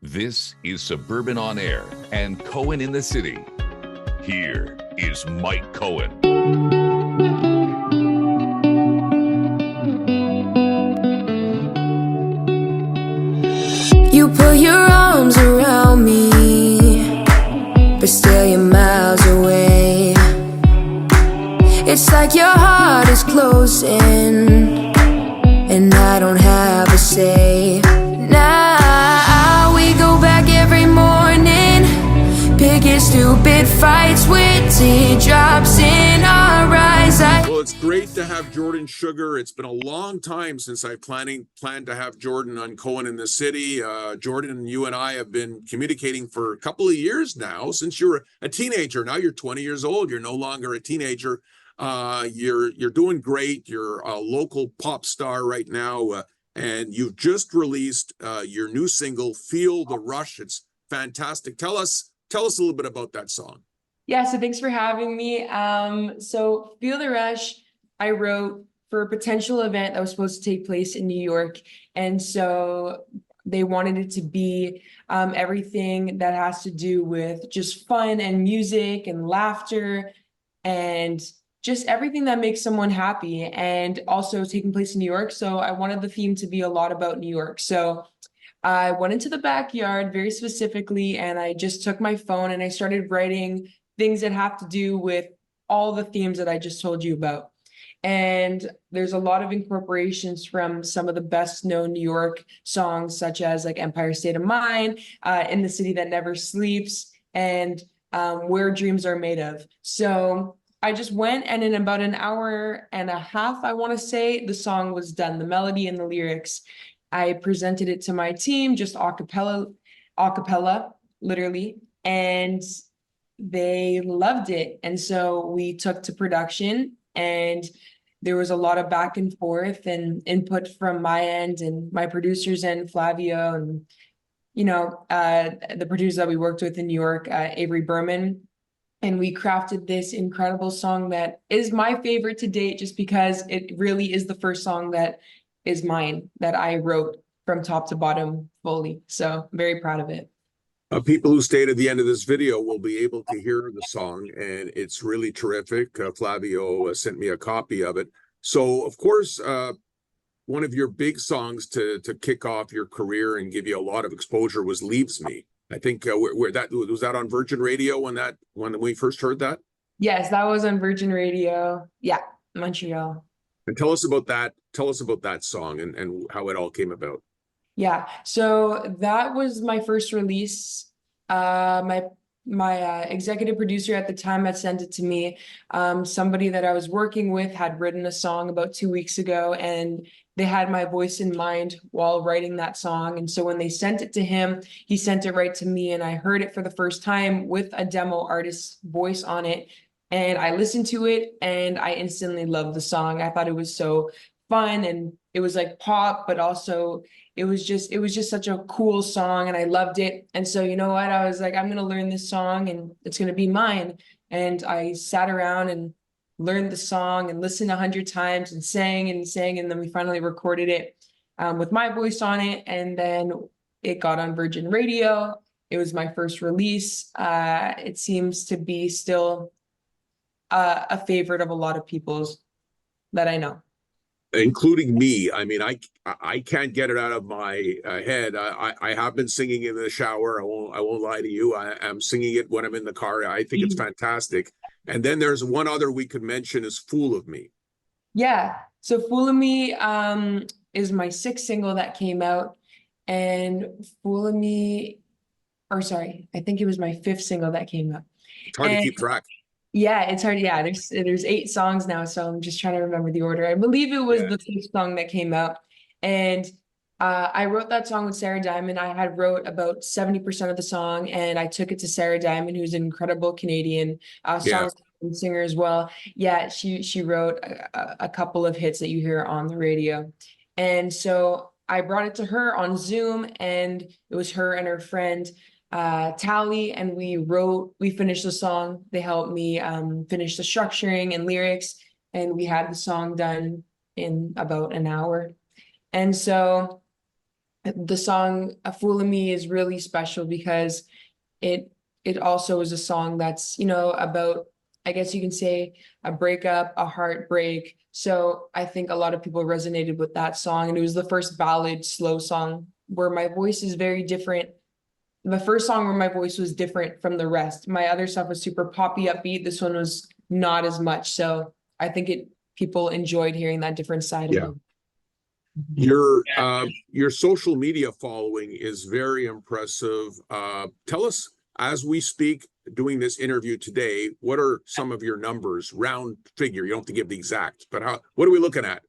This is Suburban On Air and Cohen in the City. Here is Mike Cohen. You put your arms around me, but still you're miles away. It's like your heart is closing, and I don't have a say. Now we go back every morning, picking stupid fights with teardrops in our eyes. Well, it's great to have Jordyn Sugar. It's been a long time since I planned to have Jordyn on Cohen in the City. Jordyn, you and I have been communicating for a couple of years now, since you were a teenager. Now you're 20 years old. You're no longer a teenager. You're doing great. You're a local pop star right now, and you've just released your new single, "Feel the Rush." It's fantastic. Tell us a little bit about that song. Yeah, so thanks for having me. So Feel the Rush, I wrote for a potential event that was supposed to take place in New York. And so they wanted it to be everything that has to do with just fun and music and laughter and just everything that makes someone happy, and also taking place in New York. So I wanted the theme to be a lot about New York. So I went into the backyard very specifically, and I just took my phone and I started writing things that have to do with all the themes that I just told you about. And there's a lot of incorporations from some of the best known New York songs, such as like Empire State of Mind, In the City That Never Sleeps, and Where Dreams Are Made Of. So I just went, and in about an hour and a half, I want to say, the song was done, the melody and the lyrics. I presented it to my team, just a cappella, literally, and they loved it. And so we took to production, and there was a lot of back and forth and input from my end and my producers and Flavio, and the producer that we worked with in New York, Avery Berman. And we crafted this incredible song that is my favorite to date, just because it really is the first song that is mine, that I wrote from top to bottom fully. So I'm very proud of it. People who stayed at the end of this video will be able to hear the song, and it's really terrific. Flavio sent me a copy of it. So, of course, one of your big songs to kick off your career and give you a lot of exposure was "Leaves Me." I think where that was that on Virgin Radio when we first heard that. Yes, that was on Virgin Radio. Yeah, Montreal. And tell us about that. Tell us about that song and how it all came about. Yeah, so that was my first release. My executive producer at the time had sent it to me. Somebody that I was working with had written a song about 2 weeks ago, and they had my voice in mind while writing that song. And so when they sent it to him, he sent it right to me, and I heard it for the first time with a demo artist's voice on it. And I listened to it, and I instantly loved the song. I thought it was so fun, and it was like pop, but also it was just such a cool song, and I loved it. And so, you know what, I was like, I'm gonna learn this song and it's gonna be mine. And I sat around and learned the song and listened 100 times and sang, and then we finally recorded it with my voice on it, and then it got on Virgin Radio. It was my first release. It seems to be still a favorite of a lot of people's that I know, Including me. I mean, I can't get it out of my head. I have been singing in the shower. I won't lie to you. I am singing it when I'm in the car. I think it's fantastic. And then there's one other we could mention is "Fool of Me." Yeah. So "Fool of Me" is my 6th single that came out, and "Fool of Me," or sorry, I think it was my 5th single that came out. It's hard to keep track. Yeah, it's hard. Yeah, there's 8 songs now, so I'm just trying to remember the order. I believe it was the 5th song that came out, and I wrote that song with Sarah Diamond. I had wrote about 70% of the song, and I took it to Sarah Diamond, who's an incredible Canadian singer as well. Yeah, she wrote a couple of hits that you hear on the radio, and so I brought it to her on Zoom, and it was her and her friend Tally, and we finished the song. They helped me finish the structuring and lyrics, and we had the song done in about an hour. And so the song "A Fool in Me" is really special because it it also is a song that's, about, I guess you can say, a breakup, a heartbreak. So I think a lot of people resonated with that song, and it was the first ballad slow song where my voice is very different. The first song where my voice was different from the rest. My other stuff was super poppy, upbeat. This one was not as much. So I think people enjoyed hearing that different side of Yeah. me. Your social media following is very impressive. Tell us, as we speak, doing this interview today, what are some of your numbers, round figure? You don't have to give the exact, but what are we looking at?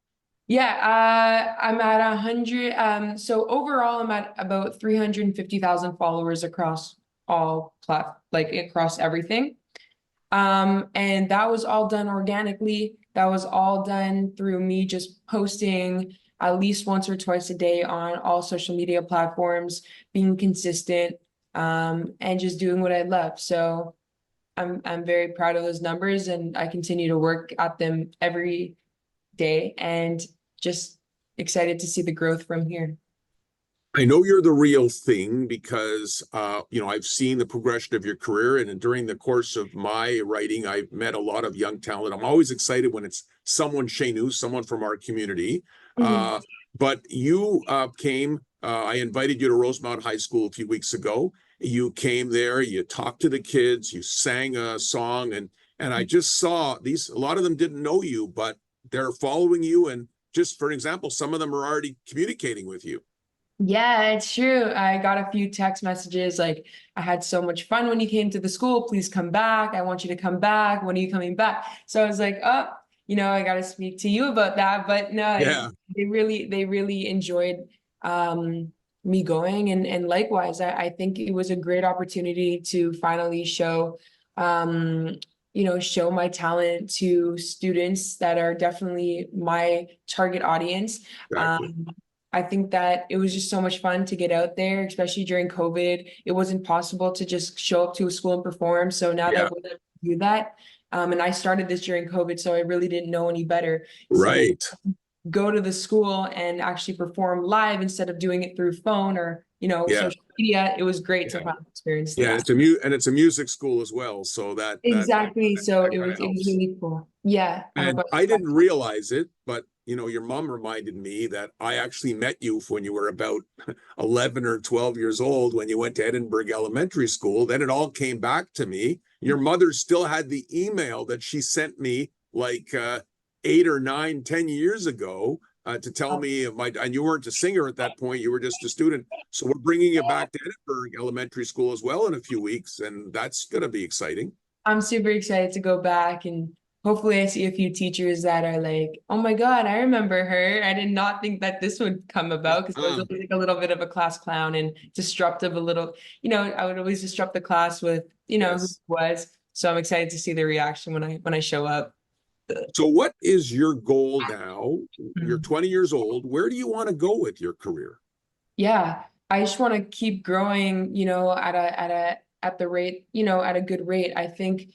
Yeah, I'm at 100. So overall, I'm at about 350,000 followers across across everything. And that was all done organically. That was all done through me just posting at least once or twice a day on all social media platforms, being consistent, and just doing what I love. So I'm very proud of those numbers, and I continue to work at them every day, and just excited to see the growth from here. I know you're the real thing because, I've seen the progression of your career, and during the course of my writing, I've met a lot of young talent. I'm always excited when it's someone Chez Nous, someone from our community. But you came, I invited you to Rosemount High School a few weeks ago. You came there, you talked to the kids, you sang a song, and I just saw a lot of them didn't know you, but they're following you. And just for example, some of them are already communicating with you. Yeah, it's true. I got a few text messages like, "I had so much fun when you came to the school. Please come back. I want you to come back. When are you coming back?" So I was like, "Oh, I got to speak to you about that." But no, Yeah. they really enjoyed me going, and likewise, I think it was a great opportunity to finally show show my talent to students that are definitely my target audience. Exactly. I think that it was just so much fun to get out there, especially during COVID. It wasn't possible to just show up to a school and perform. So now that we're able to do that, and I started this during COVID, so I really didn't know any better. Right. So go to the school and actually perform live instead of doing it through phone or social media. It was great to finally experience that. Yeah, it's a music school as well, so that Exactly. So that it kind was of helps. really cool. Yeah. And I didn't realize it, but your mom reminded me that I actually met you when you were about 11 or 12 years old when you went to Edinburgh Elementary School. Then it all came back to me. Your mother still had the email that she sent me like 8 or 9, 10 years ago to tell me and you weren't a singer at that point, you were just a student. So we're bringing you back to Edinburgh Elementary School as well in a few weeks, and that's going to be exciting. I'm super excited to go back, and hopefully I see a few teachers that are like, "Oh my God, I remember her. I did not think that this would come about," because I was always like a little bit of a class clown and disruptive a little, I would always disrupt the class with, who it was. So I'm excited to see the reaction when I show up. So what is your goal now? You're 20 years old. Where do you want to go with your career? Yeah, I just want to keep growing, at the rate, at a good rate. I think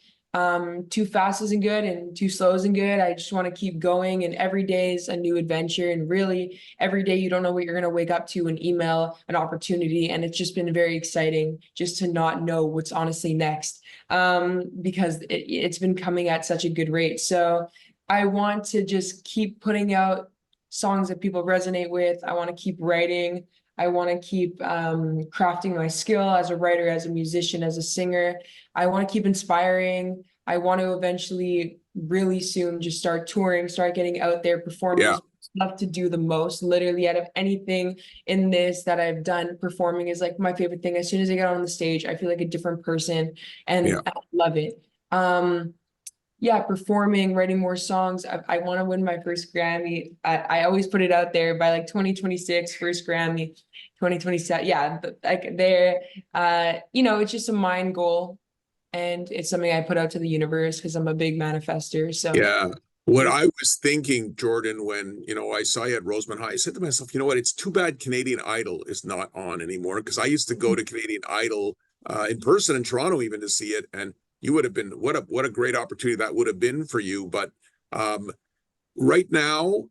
too fast isn't good and too slow isn't good. I just want to keep going, and every day is a new adventure, and really every day you don't know what you're going to wake up to, an email, an opportunity, and it's just been very exciting just to not know what's honestly next, because it's been coming at such a good rate. So I want to just keep putting out songs that people resonate with. I want to keep writing. I want to keep crafting my skill as a writer, as a musician, as a singer. I want to keep inspiring. I want to eventually really soon just start touring, start getting out there, performing. Yeah. Love to do the most. Literally, out of anything in this that I've done, performing is like my favorite thing. As soon as I get on the stage, I feel like a different person, and I love it. Performing, writing more songs. I want to win my first Grammy. I always put it out there by like 2026, first Grammy, 2027. Yeah, like there, it's just a mind goal, and it's something I put out to the universe because I'm a big manifester. So yeah. What I was thinking, Jordyn, when I saw you at Rosemount High, I said to myself, you know what? It's too bad Canadian Idol is not on anymore, because I used to go to Canadian Idol in person in Toronto even to see it, and you would have been what a great opportunity that would have been for you. But right now,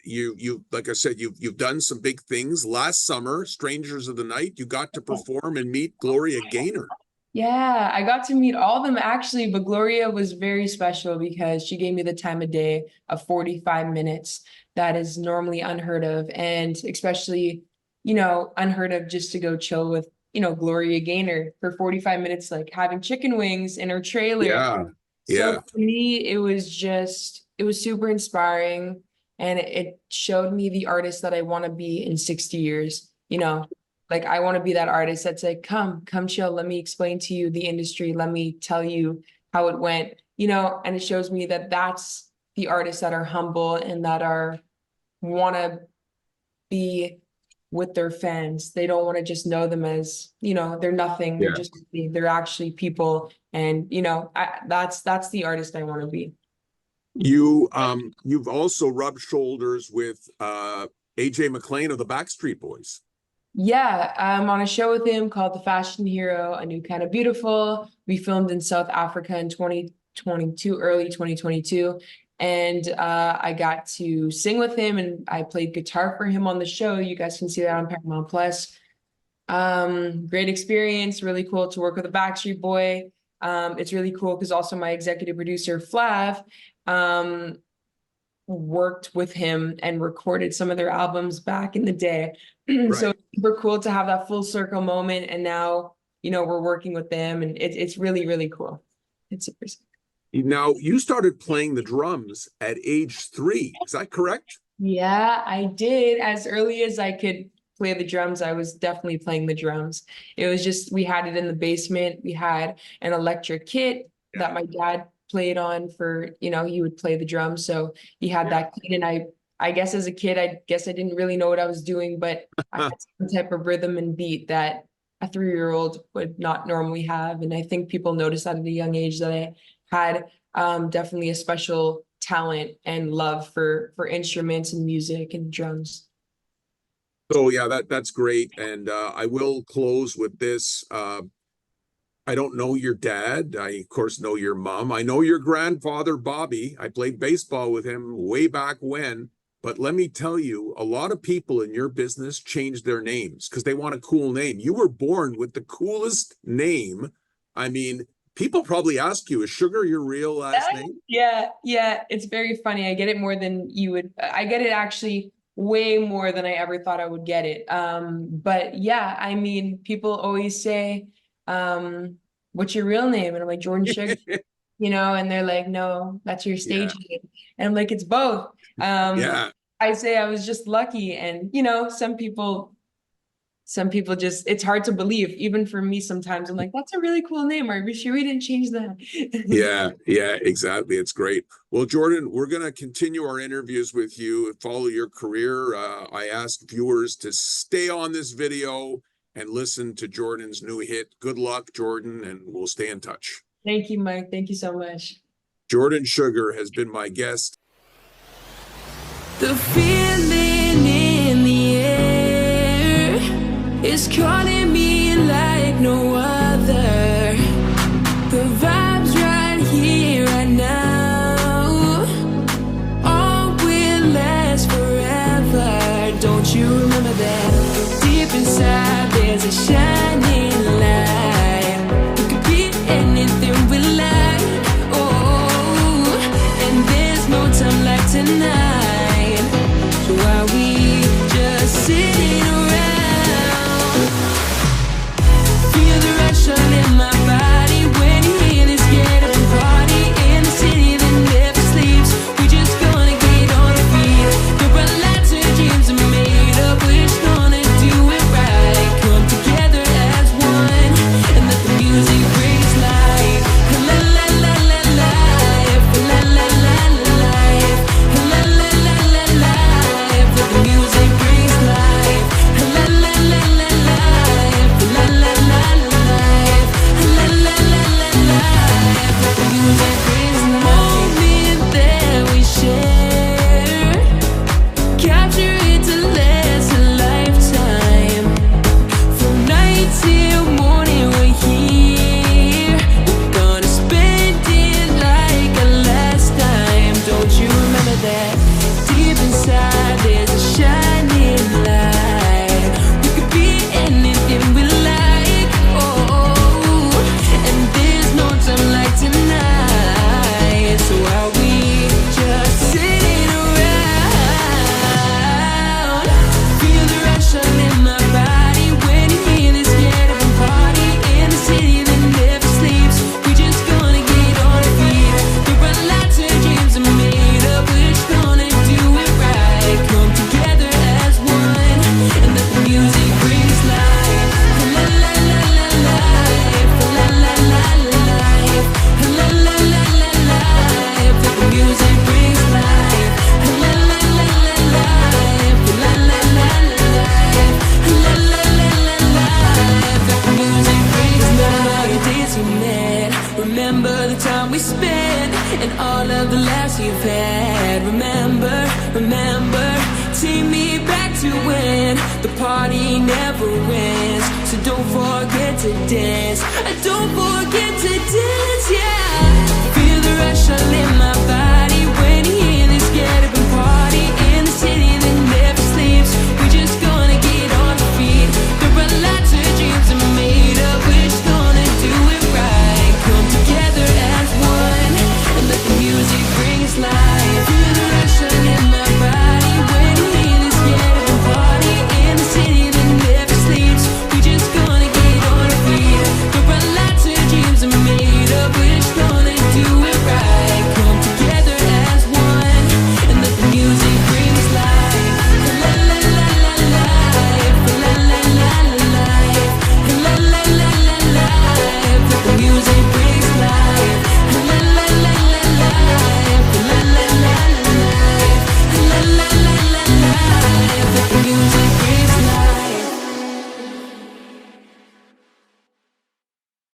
you like I said, you've done some big things. Last summer, Strangers of the Night, you got to perform and meet Gloria Gaynor. Yeah, I got to meet all of them actually, but Gloria was very special because she gave me the time of day of 45 minutes. That is normally unheard of, and especially, unheard of just to go chill with, Gloria Gaynor for 45 minutes, like having chicken wings in her trailer. Yeah. So for me, it was super inspiring, and it showed me the artist that I want to be in 60 years, Like I want to be that artist that's like, come chill. Let me explain to you the industry. Let me tell you how it went, and it shows me that that's the artists that are humble and that want to be with their fans. They don't want to just know them as, they're nothing. They're just, they're actually people. And, that's the artist I want to be. You've also rubbed shoulders with AJ McLean of the Backstreet Boys. Yeah, I'm on a show with him called The Fashion Hero, A New Kind of Beautiful. We filmed in South Africa in 2022, early 2022. And I got to sing with him, and I played guitar for him on the show. You guys can see that on Paramount Plus. Great experience, really cool to work with a Backstreet Boy. It's really cool because also my executive producer, Flav, worked with him and recorded some of their albums back in the day. Right. So it's super cool to have that full circle moment. And now, we're working with them, and it's really, really cool. It's super sick. Now, you started playing the drums at age 3. Is that correct? Yeah, I did. As early as I could play the drums, I was definitely playing the drums. It was just, we had it in the basement. We had an electric kit that my dad played on for, he would play the drums. So he had that kit, and I guess as a kid, I didn't really know what I was doing, but I had some type of rhythm and beat that a 3-year-old would not normally have. And I think people noticed that at a young age that I had definitely a special talent and love for instruments and music and drums. So yeah, that's great. And I will close with this. I don't know your dad. I, of course, know your mom. I know your grandfather, Bobby. I played baseball with him way back when. But let me tell you, a lot of people in your business change their names because they want a cool name. You were born with the coolest name. I mean, people probably ask you, is Sugar your real last name? Yeah. It's very funny. I get it more than you would. I get it actually way more than I ever thought I would get it. But yeah, I mean, people always say, what's your real name? And I'm like, Jordyn Sugar, and they're like, no, that's your stage name. And I'm like, it's both. I say I was just lucky. And, some people just, it's hard to believe, even for me sometimes. I'm like, that's a really cool name. Are we sure we didn't change that? Yeah, exactly. It's great. Well, Jordyn, we're going to continue our interviews with you and follow your career. I ask viewers to stay on this video and listen to Jordyn's new hit. Good luck, Jordyn, and we'll stay in touch. Thank you, Mike. Thank you so much. Jordyn Sugar has been my guest. The feeling in the air is calling me like no other. The vibe's right here, right now. All will last forever. Don't you remember that? Deep inside, there's a shining light. We could be anything we like. Oh, and there's no time like tonight. So while we just sitting around, feel the rush all in my body when you hear this get up and party in the city that never sleeps. We just gonna get on our feet. There are lots of dreams are made up. We're just gonna do it right. Come together as one and let the music bring us life. La la la la life. La la la la life. La la. we spent and all of the laughs you've had. Remember, take me back to when the party never ends. So don't forget to dance. Don't forget